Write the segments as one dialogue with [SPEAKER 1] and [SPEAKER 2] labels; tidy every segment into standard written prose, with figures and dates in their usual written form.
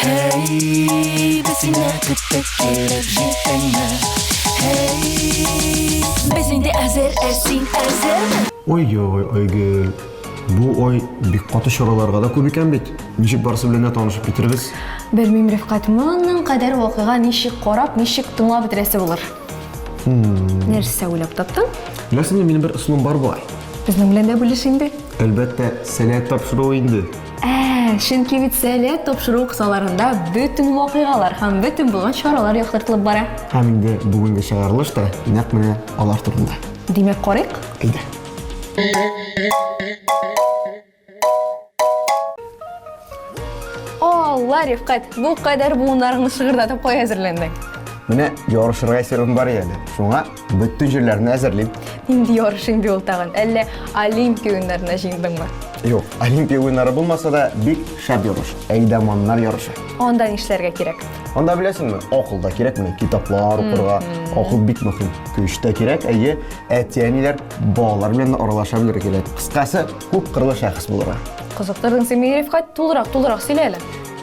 [SPEAKER 1] Hey, bizine kıtlık gelip jittinme. Hey, bizinde ezer ersin ezer.
[SPEAKER 2] Ой-ой, Айгүл. Bu oy бик каты чараларга да күп икән бит. Ничек барысы белән танышып китербез?
[SPEAKER 3] Белмим, Рифкат, моның кадәр вакыйга ничек карап, ничек тыңлап бетерәсе булыр. Нәрсә уйлап таптың?
[SPEAKER 2] Ләсенә минем бер ысулым бар бай.
[SPEAKER 3] Безнең белән дә бүлеш инде.
[SPEAKER 2] Әлбәттә, сәләт тапшыру инде.
[SPEAKER 3] Чөнки бит сәләт тапшыру кысаларында бөтен вакыйгалар һәм бөтен булган чаралар яктыртылып бара.
[SPEAKER 2] Һәм инде бүгенге чыгарылыш та нәкъ менә алар турында.
[SPEAKER 3] Димәк, карыйк.
[SPEAKER 2] Әйдә.
[SPEAKER 3] Алла, Рифкат, бу кадәр буыннарыңны шыгырдатып кой әзерләндең.
[SPEAKER 2] Менә ярышырга сәбәбем бар әле. Шуңа бөтен җирләрне әзерлим.
[SPEAKER 3] Инде ярышың бит ул тагын. Әллә Олимпия уеннарына җиңдеңме?
[SPEAKER 2] Юк, Олимпия уеннары булмаса да бик шәп ярыш. Әйдәманнар ярышы.
[SPEAKER 3] Анда нишләргә кирәк?
[SPEAKER 2] Анда беләсеңме, акыл да кирәк, менә китаплар укырга. Акыл бик мөһим. Көч тә кирәк, әйе, әти-әниләр балалар белән аралаша белергә кирәк. Кыскасы, күп кырлы шәхес булырга.
[SPEAKER 3] Кызыктырдың син мине, Рифкат, тулырак сөйлә әле.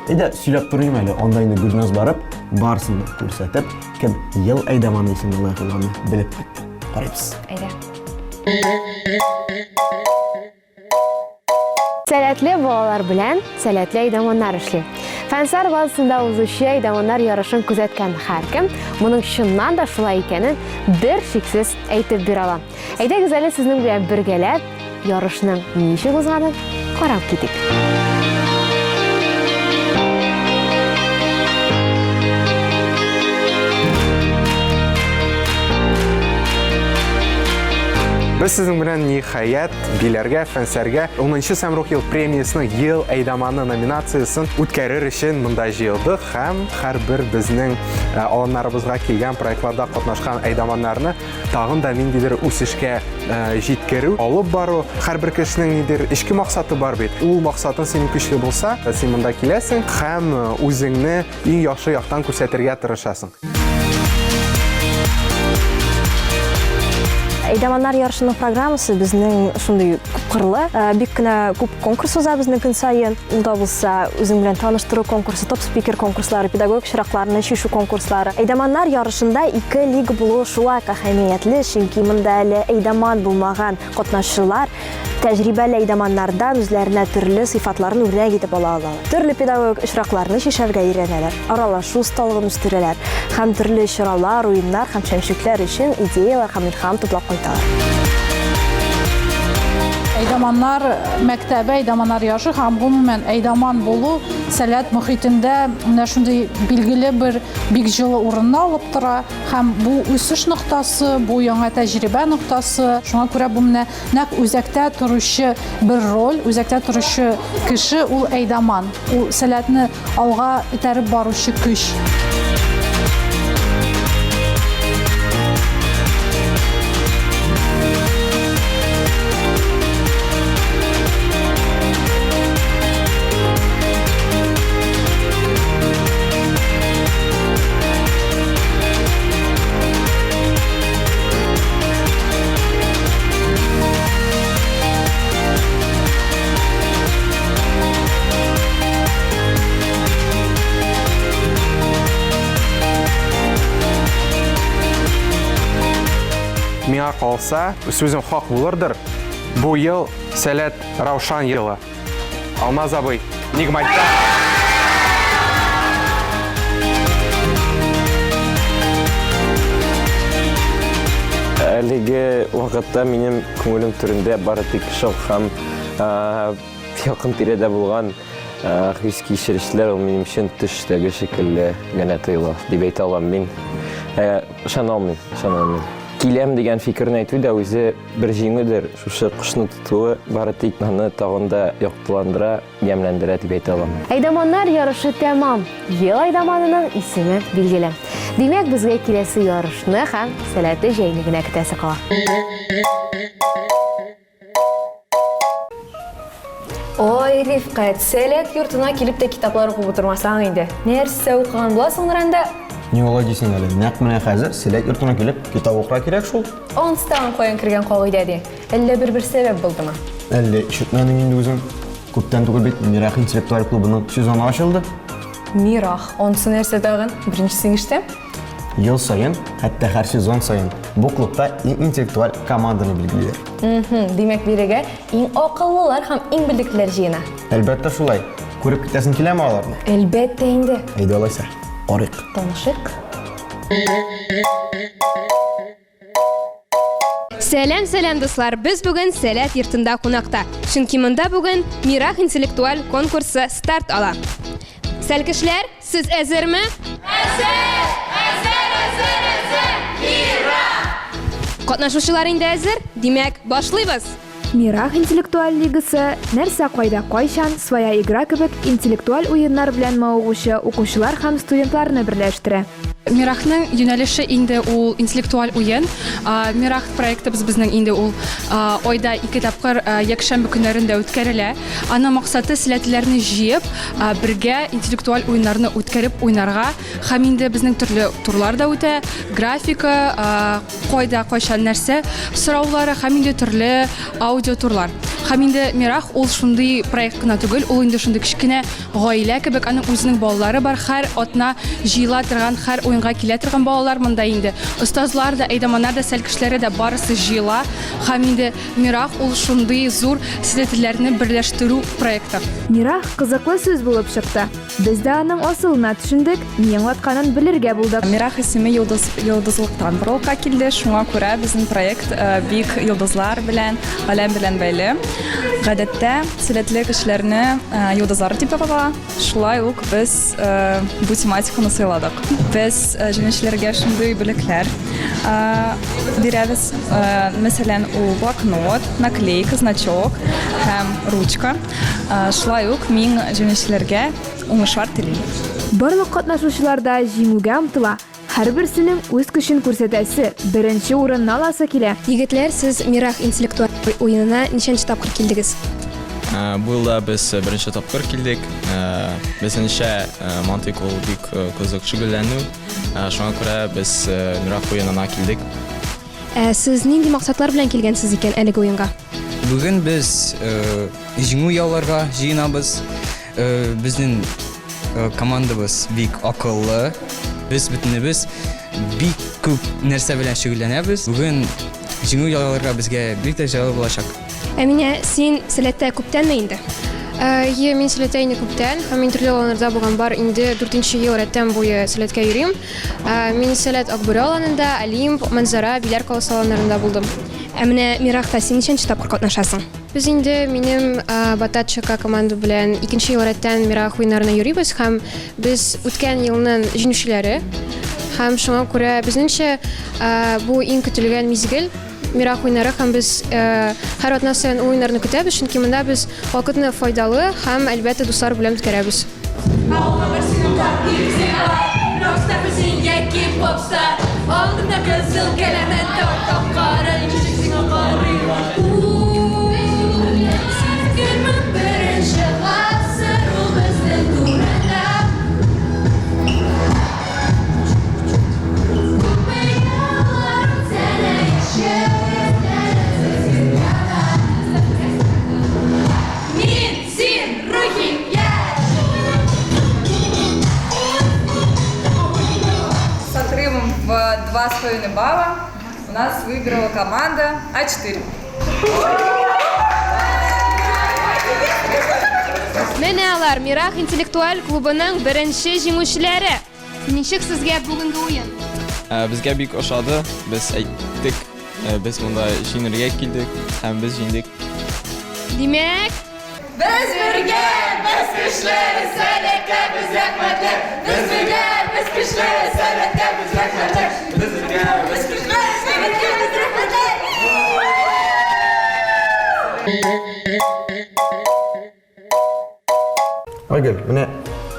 [SPEAKER 2] Әйдә, сөйләп торыйм әле. Анда инде Гүлназ барып, барысын күрсәтеп, кем ел әйдәманы исемле лайыклыгын белеп кайтты. Карыйбыз.
[SPEAKER 3] Әйдә.
[SPEAKER 4] Сәләтле балалар белән сәләтле әйдәманнар эшли. Фәнсар базасында узучы әйдәманнар ярышын күзәткән һәркем моның чыннан да шулай икәнен бер шиксез әйтеп бирә ала. Әйдәгез әле сезнең белән бергәләп ярышның ничек узганын карап китик.
[SPEAKER 5] Biz sizin bilen nihayet биләргә, фәнсәргә 10-нчы Сәмрух ел премиясының ел әйдәманы номинациясын үткәрер өчен монда җыелдык һәм һәрбер безнең аланнарыбызга килгән проектларда катнашкан әйдәманнарны тагын да ниндидер үсешкә җиткерү, алып бару, һәрбер кешенең нидер ички максаты бар бит. Ул максатың синең көчле булса, син монда киләсең һәм үзеңне иң яхшы яктан күрсәтергә тырышасың.
[SPEAKER 6] Әйдәманнар ярышының программасы безнең шундый күпкырлы, бик кенә күп конкурс уза безнең көн сайын. Унда булса, үзең белән таныштыру конкурсы, топ спикер конкурслары, педагог чиракларны чишү конкурслары. Әйдәманнар ярышында 2 лига булуы шулай әһәмиятле, чөнки монда әле әйдәман булмаган катнашчылар тәҗрибәле әйдәманнардан үзләренә төрле сыйфатларны үрнәк итеп ала алалар. Төрле педагог чиракларны чишәргә өйрәнәләр, аралашу осталыгын үстерәләр һәм төрле чаралар, уеннар һәм шәмшүкләр өчен идеялар һәм илһам туплап кайталар.
[SPEAKER 7] Әйдәманнар мәктәбе, әйдәманнар ярышы һәм гомумән әйдәман булу сәләт мөхитендә менә шундый билгеле бер бик җылы урынны алып тора һәм бу үсеш ноктасы, бу яңа тәҗрибә ноктасы. Шуңа күрә бу менә нәкъ үзәктә торучы бер роль, үзәктә торучы кеше ул әйдәман. Ул сәләтне алга этәреп баручы көч.
[SPEAKER 5] Миңа калса, сүзем хак булырдыр. Бу ел сәләт Раушан елы. Алмаз абый, Нигматта.
[SPEAKER 8] Әлеге вакытта минем күңелем түрендә бары тик шок һәм якын тирәдә булган хис кичерешләр ул минем өчен төштәге шикелле генә тоела дип әйтә алам мин. Ышанам мин. Киләм дигән фикерне әйтү дә үзе бер җиңүдер. Шушы кошны тотуы бары тик аны тагын да яктыландыра, ямьләндерә дип әйтә алам.
[SPEAKER 4] Әйдәманнар ярышы тәмам. Ел әйдәманының исеме билгеле. Димәк, безгә киләсе ярышны һәм сәләтле җәйне генә көтәсе кала.
[SPEAKER 3] Ой, Рифкат, сәләт йортына килеп тә китаплар укып утырмасаң инде. Нәрсә укыган буласыңдыр инде?
[SPEAKER 2] Ни олай дисең әле, нәкъ менә хәзер сәләт йортына килеп китап укырга кирәк шул.
[SPEAKER 3] Онстан куян кергән кагыйдә ди. Әллә бер сәбәп булдымы?
[SPEAKER 2] Әллә ишетмәдең инде үзең? Күптән түгел бит Мирахин интеллектуаль клубының сезоны ачылды.
[SPEAKER 3] Мирах. Онысы нәрсе тагын? Беренчесе иштем.
[SPEAKER 2] Ел сайын, хәтта һәр сезон сайын бу клубта иң интеллектуаль команданы билгелиләр.
[SPEAKER 3] Димәк, бирегә иң акыллылар һәм иң белдеклеләр җыена.
[SPEAKER 2] Әлбәттә шулай. Күреп китәсең киләме аларны?
[SPEAKER 3] Әлбәттә инде.
[SPEAKER 2] Әйдә алайса, карыйк.
[SPEAKER 3] Танышык.
[SPEAKER 4] Сәлам дуслар, без бүген Сәләт йортында кунакта. Чөнки монда бүген Мирах интеллектуаль конкурсы старт ала. Сәлкешләр, сез әзерме? Әзер! Мирах! Катнашучылар инде әзер? Димәк, башлыйбыз.
[SPEAKER 9] Мирах интеллектуаль лигасы нәрсә кайда кайчан своя игра кебек интеллектуаль уеннар белән мавыгучы укучылар һәм студентларны берләштерә.
[SPEAKER 10] Мирахның юнәлеше инде ул интеллектуаль уен. Мирах проектыбыз безнең инде ул айда 2 тапкыр якшәмбе көннәрендә үткәрелә. Аның максаты сәләтләрне җыеп, бергә интеллектуаль уеннарны үткәреп уйнарга һәм инде безнең төрле турлар да үтә, графика, кайда кайчан нәрсә сораулары һәм инде төрле аудио турлар. Һәм инде Мирах ул шундый проект кына түгел, ул инде шундый кичкенә гаилә кебек, аның үзенең балалары бар, һәр атна җыела торган, һәр уенга килә торган балалар монда инде. Остазлар да, әйдәманнар да, сәлкешләре дә барысы җыела. Һәм инде Мирах ул шундый зур сәләтләрне берләштерү проекты.
[SPEAKER 9] Мирах кызыклы сүз булып чыкты. Без дә аның асылына төшендек, ни аңлатканын белергә булдык.
[SPEAKER 11] Мирах исеме йолдызлыктан барлыкка килде. Шуңа күрә безнең проект бик йолдызлар белән, галәм белән бәйле. Гадәттә сәләтле кешеләрне йолдызлар дип атала. Шулай ук без бу тематиканы сайладык. Без җиңүчеләргә шундый бүләкләр бирәбез. Мәсәлән, ул блокнот, наклейка, значок һәм ручка. Шулай ук мин җиңүчеләргә уңышлар телим.
[SPEAKER 9] Барлык катнашучыларда җиңүгә омтыла. Һәрберсенең үз көчен күрсәтәсе, беренче урынны аласы килә.
[SPEAKER 4] Егетләр, сез Мирах интеллектуаль уенына ничәнче тапкыр килдегез?
[SPEAKER 12] Бу елда без беренче тапкыр килдек. Безнеңчә мантык ул бик кызык шөгыльләнү. Шуңа күрә без Мирах уенына килдек.
[SPEAKER 4] Сез нинди максатлар белән килгәнсез икән әлеге уенга?
[SPEAKER 13] Бүген без җиңү яуларга җыенабыз. Безнең командабыз бик акыллы. Biz bütünübüz bik күп нәрсә белән шөгыльләнәбез. Бүген җиңү яуларга безгә бик тә җайлы булачак.
[SPEAKER 4] Әминә, син сәләттә күптәнме инде?
[SPEAKER 14] Мин сәләттә инде күптән, һәм мин төрле аланнарда булган бар. Инде 4нче ел рәттән буе сәләткә йөрим. Мин сәләт Акбүре аланында, Олимп, Манзара, Биләр каласы аланнарында булдым.
[SPEAKER 4] Менә Мирахта син ничәнче тапкыр катнашасың?
[SPEAKER 14] Без инде минем Бататчыка команда белән 2нче ел рәттән Мирах уеннарына йөрибез һәм без үткән елның җиңүчеләре. Һәм шуңа күрә безнеңчә бу иң көтелгән мизгел Мирах уеннары һәм без һәр атна саен уеннарны көтәбез, чөнки монда без вакытны файдалы һәм әлбәттә дуслар белән үткәрәбез.
[SPEAKER 11] В 2,5 балла у нас выиграла команда А4.
[SPEAKER 4] Менә алар Мирах интеллектуаль клубының беренче җиңүчеләре. Ничек сезгә бүгенге уен?
[SPEAKER 12] Безгә бик ошады. Без әйттек, без монда җиңәргә килдек һәм без җиңдек.
[SPEAKER 4] Димәк,
[SPEAKER 15] без бергә, без көчле, сәләткә без рәхмәтле. Без бергә, без көчле, сәләткә без рәхмәтле. Без бергә, без көчле, сәләткә без рәхмәтле.
[SPEAKER 2] Айгөл, менә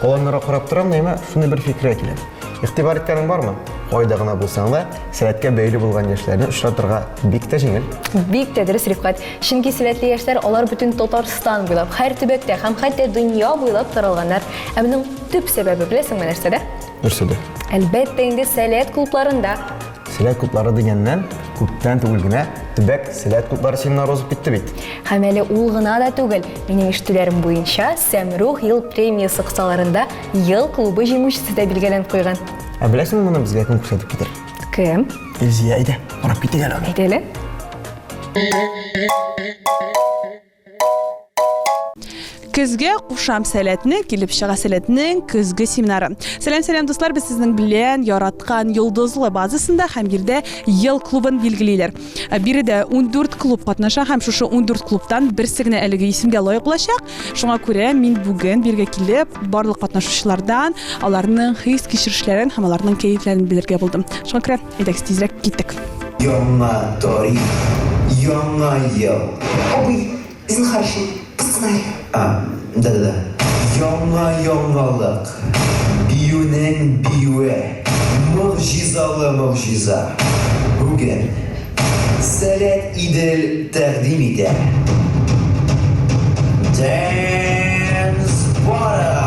[SPEAKER 2] аланнарга карап торам, нәймә шундый бер фикергә килә. Игътибар иткәнең бармы? Кайда гына булсаң да, сәләткә бәйле булган яшьләрне очратырга бик тә җиңел.
[SPEAKER 3] Бик тә дөрес, Рифкат. Чөнки сәләтле яшьләр алар бөтен Татарстан буйлап, һәр төбәктә һәм хәтта дөнья буйлап таралганнар. Ә моның төп сәбәбе беләсеңме нәрсәдә?
[SPEAKER 2] Нәрсәдә?
[SPEAKER 3] Әлбәттә инде сәләт клубларында.
[SPEAKER 2] Сәләт клублары дигәннән күптән түгел генә төбәк сәләт клублары семинары узып китте бит.
[SPEAKER 3] Һәм әле ул гына да түгел. Минем ишетүләрем буенча Сәмрух ел премиясы кысаларында ел клубы җиңүчесе дә билгеләнеп куйган.
[SPEAKER 2] Ә беләсеңме, моны безгә кем күрсәтеп китер?
[SPEAKER 3] Кем?
[SPEAKER 2] Илзия, әйдә, карап китик әле.
[SPEAKER 3] Әйдәле.
[SPEAKER 16] Көзгә кушам сәләтне, килеп чыга сәләтнең көзге семинары. Сәлам дуслар, без сезнең белән яраткан йолдызлы базасында һәм биредә ел клубын билгелиләр. Биредә 14 клуб катнаша һәм шушы 14 клубтан берсе генә әлеге исемгә лаек булачак. Шуңа күрә мин бүген биргә килеп, барлык катнашучылардан аларның хис кичерешләрен һәм аларның кәефләрен белергә булдым. Шуңа күрә әйдәгез тизрәк киттек.
[SPEAKER 17] Яңа тарих, яңа ел.
[SPEAKER 18] Обый, безнең харши, кызгынай.
[SPEAKER 17] Да. Яңа яңалык, биюнең биюе, мөгъҗизалы мөгъҗиза. Бүген Сәләт Идел тәкъдим итә. Dance Battle.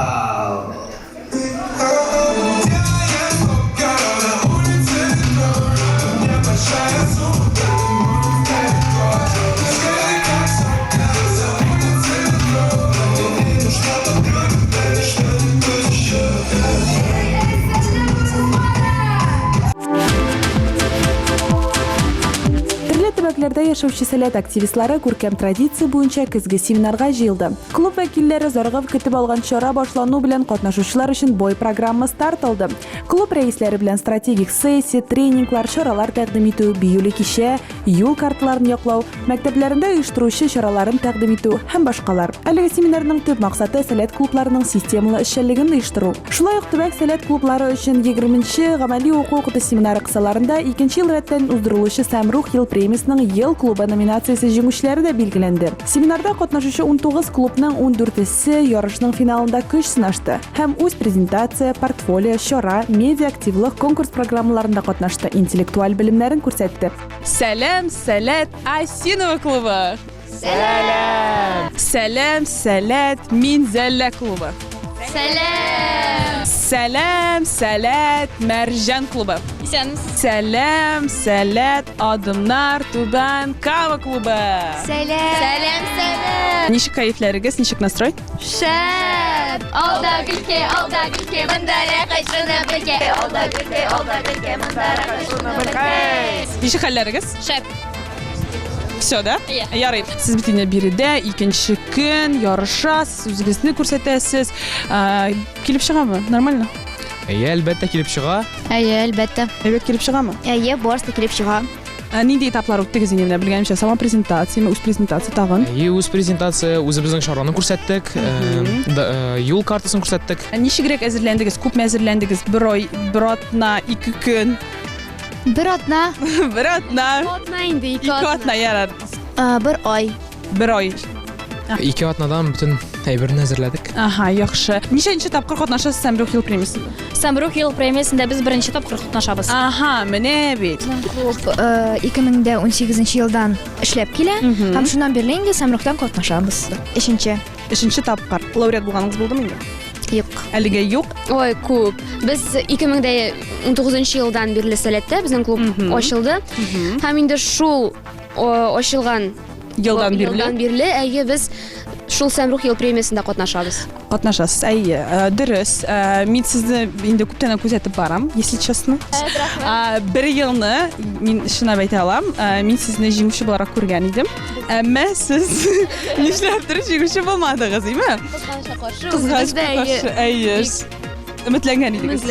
[SPEAKER 16] Төбәкләрдә яшәүче сәләт активистлары күркәм традиция буенча көзге семинарга җыелды. Клуб вәкилләре зарыгып көтеп алган чара башлану белән катнашучылар өчен бой программа старт алды. Клуб рәисләре белән стратегик сессия, тренинглар, чаралар тәкъдим итү, биюле кичә, юл карталарын яклау, мәктәпләрендә оештыручы чараларын тәкъдим итү һәм башкалар. Әлеге семинарның төп максаты сәләт клубларының системалы эшчәнлеген оештыру. Шулай ук төбәк сәләт клублары өчен 20нче гамәли уку семинары кысаларында 2нче ел рәттән уздырылучы Сәмрух ел премиясының ел клубы номинациясе җиңүчеләре дә билгеләнде. Семинарда катнашучы 19 клубның 14-се ярышның финалында көч сынашты һәм үз презентация, портфолио, чара, медиа активлык конкурс программаларында катнашты, интеллектуаль белемнәрен күрсәтте. Сәлам, Сәләт Асинова клубы. Сәлам. Сәлам, Сәләт Минзәллә клубы.
[SPEAKER 15] Сәлам.
[SPEAKER 16] Сәлам, Сәләт Мәрҗән клубы. Сәлам, Сәләт Адымнар Түбән Кава клубы.
[SPEAKER 15] Сәлам.
[SPEAKER 16] Ничек кайфләрегез, ничек настрой?
[SPEAKER 15] Шәп. Алда гөлкә, мындара кайшына белгә. Алда гөлкә, мындара кайшына белгә.
[SPEAKER 16] Ничек хәлләрегез?
[SPEAKER 15] Шәп.
[SPEAKER 16] Все, да? Ярый. Сез бит инде биредә 2нче көн ярышасыз, үзегезне күрсәтәсез. Килеп чыгамы? Нормально?
[SPEAKER 12] Әлбәттә килеп чыга.
[SPEAKER 14] Әлбәттә.
[SPEAKER 16] Әйбәт килеп чыгамы?
[SPEAKER 14] Барысы килеп чыга.
[SPEAKER 16] Нинди этаплар үттегез инде белгәнемчә? Сама презентация, үз презентация тагын.
[SPEAKER 12] Үз презентация, үзебезнең чараны күрсәттек, юл картасын күрсәттек.
[SPEAKER 16] Ничегрәк әзерләндегез? Күпме әзерләндегез? Бер атна, 2 көн.
[SPEAKER 14] Бер атна.
[SPEAKER 16] Бер атна.
[SPEAKER 14] Атна инде,
[SPEAKER 16] 2 атна ярар.
[SPEAKER 14] Бер ай.
[SPEAKER 16] Бер ай.
[SPEAKER 12] 2 атнадан бүтән әйберне әзерләдек.
[SPEAKER 16] Аха, яхшы. Ничәнче тапкыр катнашасыз Сәмрух ел премиясында?
[SPEAKER 14] Сәмрух ел премиясында без беренче тапкыр катнашабыз.
[SPEAKER 16] Аха, менә бит.
[SPEAKER 14] 2018 елдан эшләп килә һәм шуннан бирле инде Сәмрухтан катнашабыз.
[SPEAKER 16] Өченче тапкыр. Лауреат булганыгыз булдымы инде?
[SPEAKER 14] Юк.
[SPEAKER 16] Әлегә юк.
[SPEAKER 14] Ой, күп. Без 2019 елдан бирле сәләттә безнең клуб ачылды. Һәм инде шул ачылган
[SPEAKER 16] елдан бирле
[SPEAKER 14] әйе без шул Сәмрух ел премиясында катнашабыз.
[SPEAKER 16] Катнашасыз, әйе. Дөрес. Мин сезне инде күптән күзәтеп барам, если честно. Бер елны мин шуны әйтә алам. Мин сезне җиңүче буларак күргән идем. Әмма сез нишләптер җиңүче булмадыгыз, име? Кызгач, әйе. Өметләнгән идегез.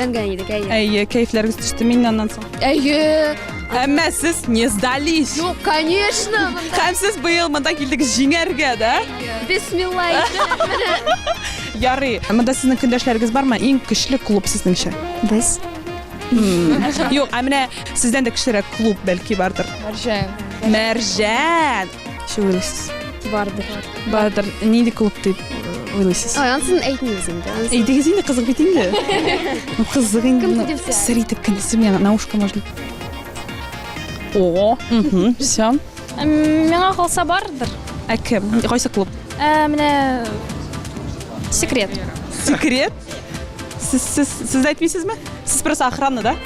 [SPEAKER 16] Әйе, кайфләрегез төште миннән соң.
[SPEAKER 14] Әйе.
[SPEAKER 16] Әмма сез не сдались.
[SPEAKER 14] Ну, конечно.
[SPEAKER 16] Һәм сез быел монда килдегез җиңәргә, да?
[SPEAKER 14] Бисмилла.
[SPEAKER 16] Ярый. Монда сезнең көндәшләрегез бармы? Иң көчле клуб сезнеңчә?
[SPEAKER 14] Без.
[SPEAKER 16] Юк, менә сездән дә көчлерәк клуб бәлки бардыр. Мәрҗән. Шу уйлыйсыз? Бардыр. Нинди клуб дип уйлыйсыз?
[SPEAKER 14] Аянсын әйтмәгез инде.
[SPEAKER 16] Әйтегез инде, кызык бит инде. Кызык инде. Сер итеп кенесе менә наушка можно. О, все.
[SPEAKER 14] Миңа калса бардыр.
[SPEAKER 16] Кем? Кайсы клуб?
[SPEAKER 14] Менә секрет.
[SPEAKER 16] Секрет? Сез әйтмисезме? Сез просто охрана, да?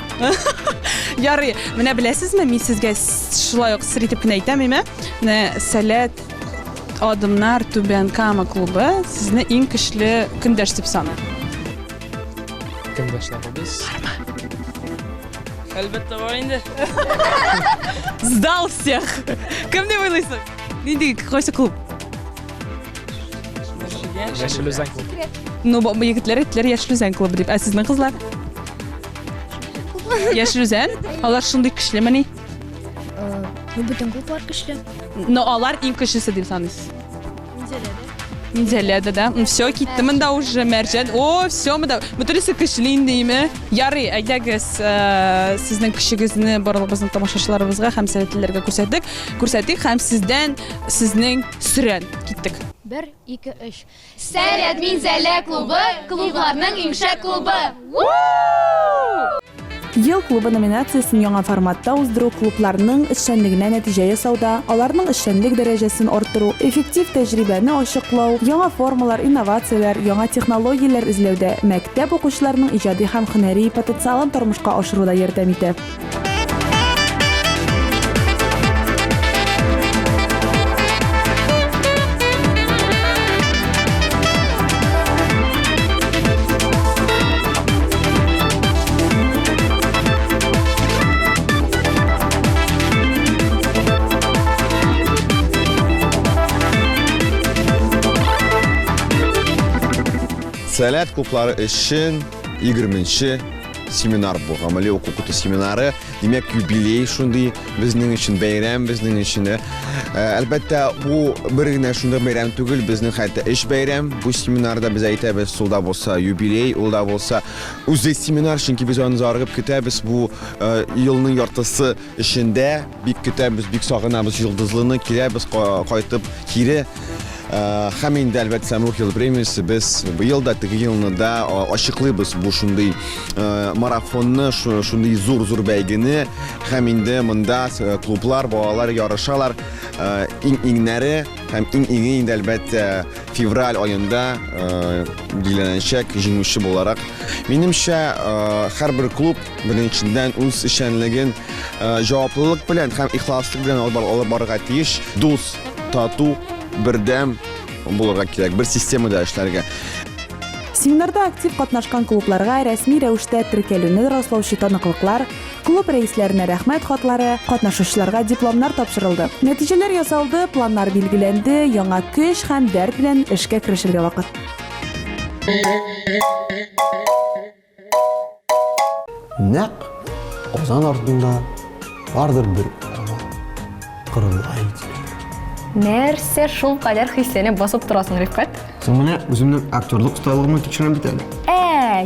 [SPEAKER 16] Ярый, менә беләсезме, мин сезгә шулай ук сыр итеп кенә әйтәм, менә Сәләт Адымнар Түбән Кама клубы сезне иң көчле көндәш дип саный.
[SPEAKER 19] Көндәшләребез.
[SPEAKER 16] Әлбәттә бар инде. Сдал всех. Кем дип уйлыйсың? Нинди кайсы клуб?
[SPEAKER 19] Яшел Үзән клубы.
[SPEAKER 16] Ну, егетләр Яшел Үзән клубы дип, ә сезнең кызлар? Яшел Үзән? Алар шундый көчлеме?
[SPEAKER 14] Бөтен клублар көчле.
[SPEAKER 16] Но алар иң көчлесе дип саныйсыз. Низәләдә, да? Все, китте монда уже Мәрҗән. О, все, монда. Бөтенесе көчле инде. Ярый, әйдәгез, сезнең көчегезне барлыгыбызның тамашачыларыбызга һәм сәләтлеләргә күрсәтик һәм сезнең сүрән киттек.
[SPEAKER 14] 1, 2, 3.
[SPEAKER 15] Сәләт Минзәлә клубы, клубларның имшәк клубы.
[SPEAKER 16] Ел клубы номинациясын яңа форматта уздыру клубларның эшчәнлегенә нәтиҗә ясауда, аларның эшчәнлек дәрәҗәсен арттыру, эффектив тәҗрибәне ачыклау, яңа формалар, инновациялар, яңа технологияләр эзләүдә мәктәп укучыларының иҗади һәм һөнәри потенциалын тормышка ашыруда ярдәм итә.
[SPEAKER 20] Сәләт клублары өчен 20-нче семинар бу, гамәли укыту семинары, димәк юбилей шундый безнең өчен бәйрәм, безнең өчен. Әлбәттә, бу бер генә шундый бәйрәм түгел, безнең хәтта эш бәйрәм. Бу семинарда без әйтәбез, сулда булса юбилей, улда булса үзе семинар, чөнки без аны зарыгып көтәбез. Бу елның яртысы эчендә бик көтәбез, бик сагынабыз йолдызлыны, киләбез кайтып кире. Һәм инде әлбәттә Самрух ел премиясе без быел да теге елны да ачыклыйбыз бу шундый марафонны, шундый зур бәйгене. Һәм инде монда клублар, балалар ярышалар. Иңнәре һәм иңе инде әлбәттә февраль аенда билгеләнәчәк җиңүче буларак. Минемчә, һәрбер клуб беренчедән үз эшчәнлеген җаваплылык белән һәм ихласлык белән алып барырга тиеш. Дус, тату, бердәм булырга кирәк, бер системада эшләргә. Семинарда актив катнашкан клубларга рәсми рәвештә теркәлүне раслаучы таныклыклар, клуб рәисләренә рәхмәт хатлары, катнашучыларга дипломнар тапшырылды. Нәтиҗәләр ясалды, планнар билгеләнде, яңа көч һәм дәрт белән эшкә керешергә вакыт.
[SPEAKER 2] Нәк Казан артында бардыр бер кырылай.
[SPEAKER 3] Нәрсә шул кадәр хиссәне басып торасың, Рифкат?
[SPEAKER 2] Син менә үземнең актерлык осталыгымны тикшерәм бит әле.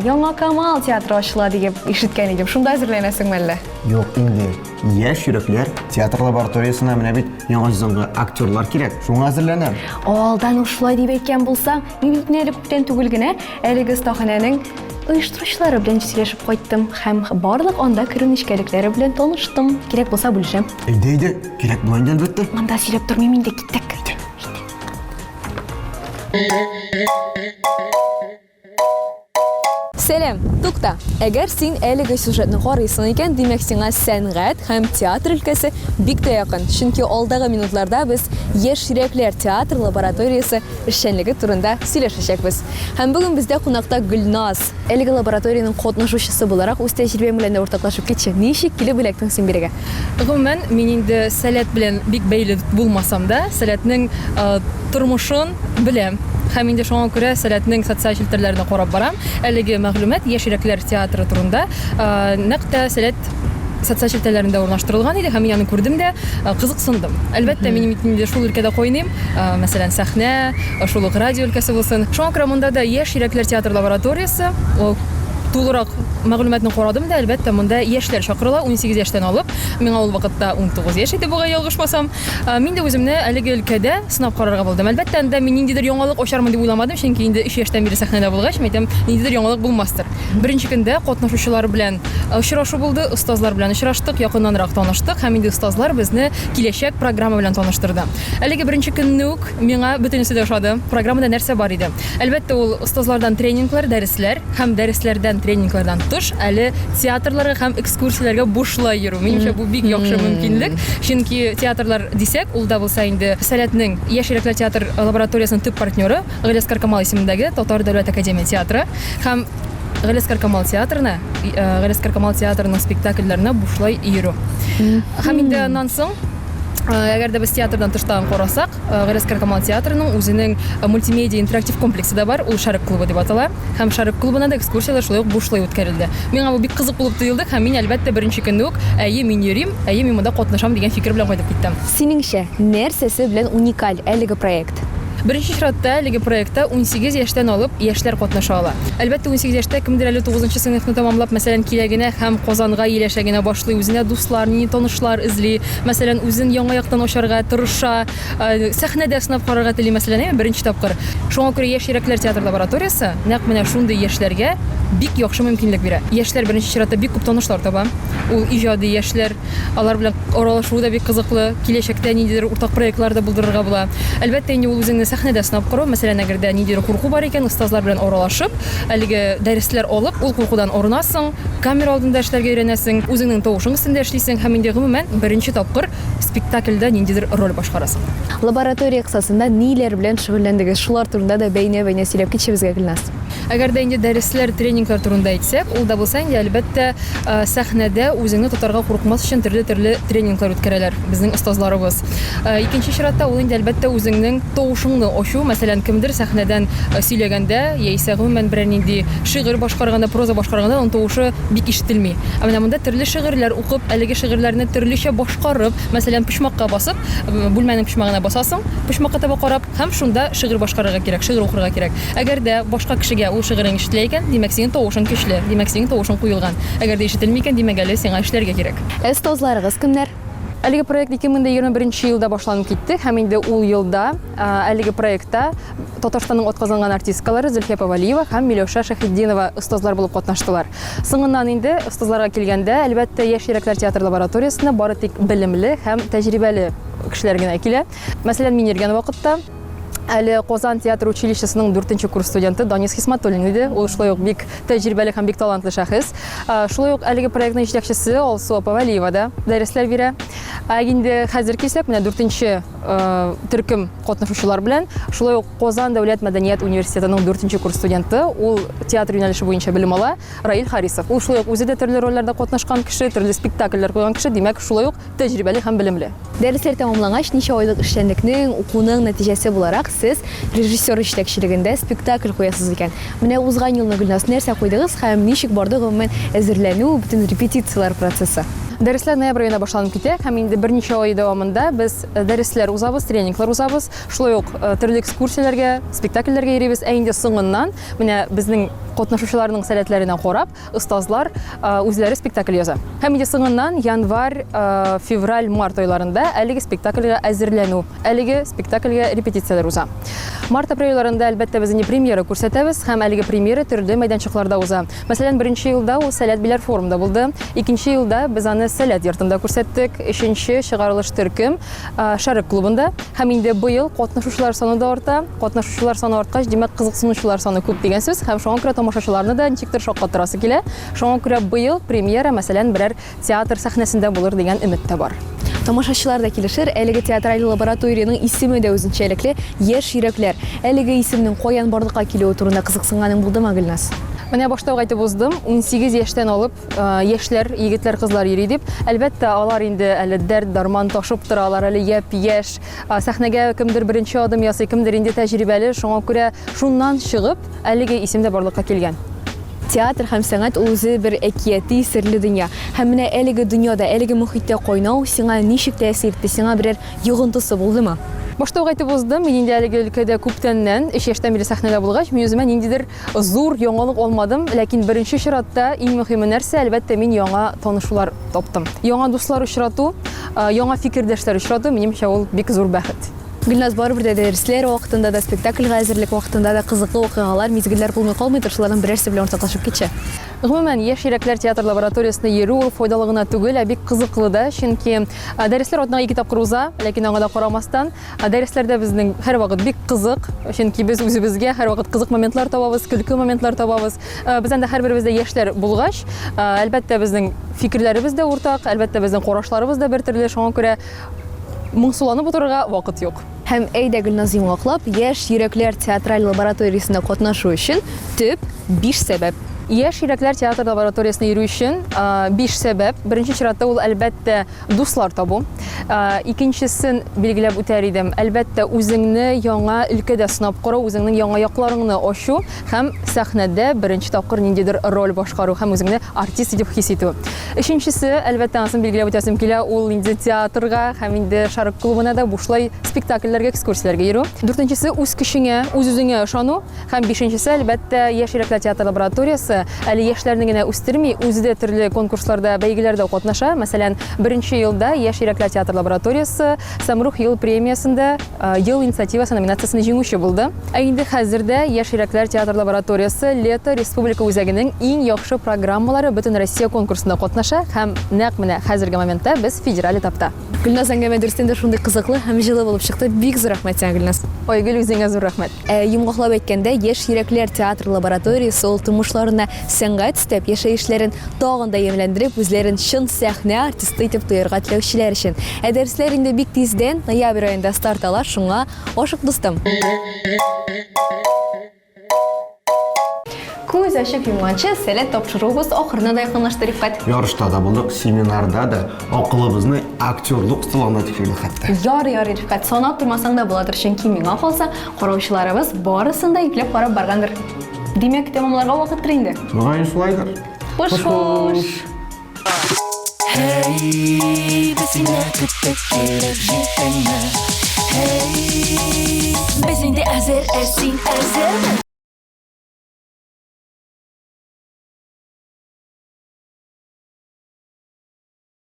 [SPEAKER 3] Яңа Камал театры ачыла дип ишеткән идем. Шунда әзерләнәсеңме әллә?
[SPEAKER 2] Юк инде. Яшь йөрәкләр театр лабораториясына менә бит яңа җанлы актерлар кирәк. Шуңа әзерләнәм.
[SPEAKER 3] Алдан ушулай дип әйткән булсаң, мин бит нәле күптән түгел генә әлеге стаханәнең оештыручылары белән сөйләшеп кайттым һәм барлык анда керү нечкәлекләре белән таныштым. Кирәк булса бүлешәм.
[SPEAKER 2] Әйдә, кирәк була инде әлбәттә.
[SPEAKER 3] Монда сөйләп тормыйм инде, киттек. Сәлам, тукта. Әгәр син әлеге сюжетны карыйсың икән, димәк сиңа сәнгать һәм театр өлкәсе бик тә якын. Чөнки алдагы минутларда без яшь йөрәкләр театр лабораториясе эшчәнлеге турында сөйләшәчәкбез. Һәм бүген бездә кунакта Гөлназ, әлеге лабораторияның катнашучысы буларак үз тәҗрибәм белән уртаклашып китче. Ничек килеп эләктең син бирегә?
[SPEAKER 21] Гомумән, мин инде Сәләт белән бик бәйле булмасам да, Сәләтнең тормышын беләм. Һәм инде шуңа күрә Сәләтнең социаль челтәрләренә карап барам. Әлеге мәгълүмат яшь йөрәкләр театры турында нәкъ Сәләт социаль челтәрләрендә урнаштырылган иде һәм мин аны күрдем дә кызыксындым. Әлбәттә, мин инде шул өлкәдә кайныйм. Мәсәлән, сәхнә, шул ук радио өлкәсе булсын. Шуңа күрә монда да яшь йөрәкләр театр лабораториясе тулырак мәгълүматны карадым да, әлбәттә, монда яшьләр чакырыла, 18 яшьтән алып. Миңа ул вакытта 19 яшь иде, буга ялгышмасам. Мин дә үземне әлеге өлкәдә сынап карарга булдым. Әлбәттә, анда мин ниндидер яңалык ачармын дип уйламадым, чөнки инде 3 яшьтән бире сәхнәдә булгач, әйтәм, ниндидер яңалык булмастыр. Беренче көндә катнашучылар белән очрашу булды, остазлар белән очраштык, якыннанрак таныштык һәм инде остазлар безне киләчәк программа белән таныштырды. Әлеге беренче көнне үк миңа бөтенесе дә ошады. Программада нәрсә бар иде? Әлбәттә, ул остазлардан тренинглар, дәресләр һәм дәресләрдән булган тренинглардан тыш, әле театрларга һәм экскурсияләргә бушлай йөрү. Минемчә бу бик яхшы мөмкинлек. Чөнки театрлар дисәк, ул да булса инде Сәләтнең Яшь йөрәкләр театр лабораториясының төп партнеры Галиаскар Камал исемендәге Татар дәүләт академия театры һәм Галиаскар Камал театрының спектакльләренә бушлай йөрү. Һәм инде аннан соң әгәр дә без театрдан тыштан карасак, Галиаскар Камал театрының үзенең мультимедиа интерактив комплексы да бар, ул Шарык клубы дип атала. Һәм Шарык клубына да экскурсиялар шулай ук бушлай үткәрелде. Миңа бу бик кызык булып тоелды һәм мин әлбәттә беренче көнне үк мин йөрим, мин монда катнашам дигән фикер белән кайтып киттем.
[SPEAKER 3] Синеңчә, нәрсәсе белән уникаль әлеге проект?
[SPEAKER 21] Беренче чиратта әлеге проектта 18 яшьтән алып яшьләр катнаша ала. Әлбәттә 18 яшьтә кемдер әле 9нчы сыйныфны тәмамлап, мәсәлән, киләгенә һәм Казанга ияләшәгенә башлый, үзенә дусларны, танышлар эзли, мәсәлән, үзен яңа яктан ачарга тырыша, сәхнәдә сынап карарга тели, мәсәлән, беренче тапкыр. Шуңа күрә Яшь йөрәкләр театр лабораториясе нәкъ менә шундый яшьләргә бик яхшы мөмкинлек бирә. Яшьләр беренче чиратта бик күп танышлар таба. Ул иҗади яшьләр, алар белән аралашу да бик кызыклы, киләчәктә ниндидер уртак проектлар да булдырырга була. Әлбәттә, инде ул үзеңне сәхнәдә сынап карау, мәсәлән, әгәр дә ниндидер курку бар икән, остазлар белән аралашып, әлеге дәресләр алып, ул куркудан арынасың, камера алдында эшләргә өйрәнәсең, үзеңнең тавышың өстендә эшлисең һәм инде гомумән беренче тапкыр спектакльдә ниндидер роль башкарасың.
[SPEAKER 3] Лаборатория кысасында ниләр белән шөгыльләндегез? Шулар турында да бәйнә-бәйнә сөйләп китешебезгә Гөлназ.
[SPEAKER 21] Әгәр дә инде дәресләр, тренинглар турында әйтсәк, ул да булса инде әлбәттә сәхнәдә үзеңне тотарга куркмас өчен төрле тренинглар үткәрәләр безнең остазларыбыз. Икенче чиратта ул инде әлбәттә үзеңнең тавышыңны ачу, мәсәлән, кемдер сәхнәдән сөйләгәндә, яисә гомумән берәр нинди шигырь башкарганда, проза башкарганда onun тавышы бик ишетелми. Менә монда төрле шигырьләр укып, әлеге шигырьләрне төрлечә башкарып, мәсәлән, почмакка басып, бүлмәнең почмагына басасың, почмакка таба карап, һәм шунда шигырь башкарырга кирәк, шигырь укырга кирәк. Әгәр дә башка кешегә ул шигырьң ишетелә икән, димәк синең тавышың көчле, димәк синең тавышың куелган. Әгәр дә ишетелми икән, димәк әле сиңа эшләргә кирәк.
[SPEAKER 3] Остазларыгыз кемнәр?
[SPEAKER 21] Әлеге проект 2021 елда башланып китте һәм инде ул елда әлеге проектта Татарстанның атказанган артисткалары Зөлфия Павалиева һәм Миләүшә Шәһиддинова остазлар булып катнаштылар. Соңыннан инде остазларга килгәндә, әлбәттә, Яшь йөрәкләр театр лабораториясына бары тик белемле һәм тәҗрибәле кешеләр генә килә. Мәсәлән, мин йөргән вакытта әле Казан театр училищесының 4нче курс студенты Данис Хисматуллин иде. Ул шулай ук бик тәҗрибәле һәм бик талантлы шәхес. Шулай ук әлеге проектның җитәкчесе Алсу Павалиева да дәресләр бирә. Инде хәзер килсәк, менә 4нче төркем катнашучылар белән, шулай ук Казан дәүләт мәдәният университетының 4нче курс студенты, ул театр юнәлеше буенча белем ала, Раил Харисов. Ул шулай ук үзе дә төрле рольләрдә катнашкан кеше, төрле спектакльләр куйган кеше, димәк, шулай ук тәҗрибәле һәм белемле.
[SPEAKER 3] Дәресләр тәмамлангач, ничә айлык эшчәнлекнең, укуның нәтиҗәсе буларак сез режиссер җитәкчелегендә спектакль куясыз икән. Менә узган елны Гөлназ нәрсә куйдыгыз һәм ничек барды гомумән әзерләнү, бөтен репетициялар процессы?
[SPEAKER 21] Дәресләр ноябрь аенда башланып китә һәм инде берничә ай дәвамында без дәресләр узабыз, тренинглар узабыз, шулай ук төрле экскурсияләргә, спектакльләргә йөрибез. Инде соңыннан менә безнең катнашучыларның сәләтләренә карап, остазлар үзләре спектакль яза. Һәм инде соңыннан январь, февраль, март айларында әлеге спектакльгә әзерләнү, әлеге спектакльгә репетицияләр уза. Март-апрель айларында әлбәттә без инде премьера күрсәтәбез һәм әлеге премьера төрле мәйданчыкларда уза. Мәсәлән, беренче елда ул Сәләт Биләр форумында булды. Икенче елда без аны Сәләт йортында күрсәттек. Өченче чыгарылыш төркем Шарык клубында. Һәм инде быел катнашучылар саны да арта. Катнашучылар саны арткач, димәк, кызыксынучылар саны күп дигән сүз. Һәм шуңа күрә тамашачыларны да ничектер шаккатырасы килә. Шуңа күрә быел премьера, мәсәлән, берәр театр сәхнәсендә булыр дигән өмет тә бар.
[SPEAKER 3] Тамашачылар да килешер. Әлеге театраль лабораторияның исеме дә үзенчәлекле Яшь йөрәкләр. Әлеге исемнең каян барлыкка килүе турында кызыксынганың булдымы, Гөлназ?
[SPEAKER 21] Менә башта ук әйтеп уздым, 18 яшьтән алып яшьләр, егетләр, кызлар йөри дип. Әлбәттә, алар инде әле дәрт, дарман ташып торалар, әле япь-яшь. Сәхнәгә кемдер беренче адым ясый, кемдер инде тәҗрибәле. Шуңа күрә шуннан чыгып, әлеге исемдә барлыкка килгән.
[SPEAKER 3] Театр һәм сәнгать ул үзе бер әкияти, серле дөнья. Һәм менә әлеге дөньяда, әлеге мөхиттә кайнау сиңа ничек тәэсир итте? Сиңа берәр йогынтысы булдымы?
[SPEAKER 21] Башта ук әйтеп уздым, мин инде әлеге өлкәдә күптәннән 3 яшьтән бирле сәхнәдә булгач, мин үземә ниндидер зур яңалык алмадым, ләкин беренче чиратта иң мөһиме нәрсә, әлбәттә, мин яңа танышулар таптым. Яңа дуслар очрату, яңа фикердәшләр очрату, минемчә, ул бик зур бәхет.
[SPEAKER 3] Гүлназ, барыбер дә дәресләр вакытында да, спектакльгә әзерлек вакытында да кызыклы вакыйгалар, мизгелләр булмый калмый, шуларның берәрсе белән ортаклашып китче. Гомумән, яшь йөрәкләр театр лабораториясына йөрү ул файдалы гына түгел, ә бик кызыклы да, чөнки дәресләр атнага 2 тапкыр уза, ләкин аңа да карамастан, дәресләрдә безнең һәрвакыт бик кызык, чөнки без үзебезгә һәрвакыт кызык моментлар табабыз, көлке моментлар табабыз. Бездән дә һәрберебез дә яшьләр булгач, әлбәттә безнең фикерләребез дә уртак, әлбәттә безнең карашларыбыз да бер төрле, шуңа күрә моңсуланып утырырга вакыт юк. Һәм әйдә Гөлназ йомгаклап, яшь йөрәкләр театраль лабораториясында катнашу өчен төп 5 сәбәп. Яшь йөрәкләр театр лабораториясына йөрү өчен 5 сәбәп. Беренче чиратта ул әлбәттә дуслар табу. Икенчесен билгеләп үтәр идем. Әлбәттә үзеңне яңа өлкәдә сынап карау, үзеңнең яңа якларыңны ачу һәм сәхнәдә беренче тапкыр ниндидер роль башкару һәм үзеңне артист дип хис итү. Өченчесе, әлбәттә анысын билгеләп үтәсем килә, ул инде театрга һәм инде шарык клубына да бушлай спектакльләргә, экскурсияләргә йөрү. Дүртенчесе, үз көчеңә, үз-үзеңә ышану һәм бишенчесе, әлбәттә, яшь йөрәкләр театр лабораториясы әле яшьләрне генә үстерми, үзе дә төрле конкурсларда, бәйгеләрдә катнаша. Мәсәлән, беренче елда яшь йөрәкләр театр лабораториясы Самрух ел премиясында ел инициативасы номинациясына җиңүче булды. Ә инде хәзердә яшь йөрәкләр театр лабораториясы Лето республика үзәгенең иң яхшы программалары бөтен Россия конкурсында катнаша һәм нәкъ менә хәзерге моментта без федераль этапта. Гөлназ әңгәмә дөрестән дә шундый кызыклы һәм җылы булып чыкты. Бик зур рәхмәт сиңа, Гөлназ. Ой, Гөл, үзеңә зур рәхмәт. Йомгаклап әйткәндә, яшь йөрәкләр театр лабораториясы ул тормышларына сәнгать истәп яшәешләрен тагын да ямьләндереп, үзләрен чын сәхнә артисты итеп тоярга теләүчеләр өчен. Дәресләр инде бик тиздән, ноябрь аенда старт ала, шуңа ашык дустым. Күз ачып йомганчы сәләт тапшыруыбыз ахырына да якынлашты, Рифкат.
[SPEAKER 2] Ярышта да булдык, семинарда да акылыбызны актерлык стилында тикшердек хәтта.
[SPEAKER 3] Ярый, Рифкат, санап тормасаң да буладыр, чөнки миңа калса, караучыларыбыз барысын да ипләп карап баргандыр. Димәк, тәмамларга вакыттыр инде.
[SPEAKER 2] Мөгаен шулайдыр.
[SPEAKER 3] Хуш-хуш.
[SPEAKER 1] Hey, безне көтеп килеп җитәңме? Hey, без инде әзер, син әзерме?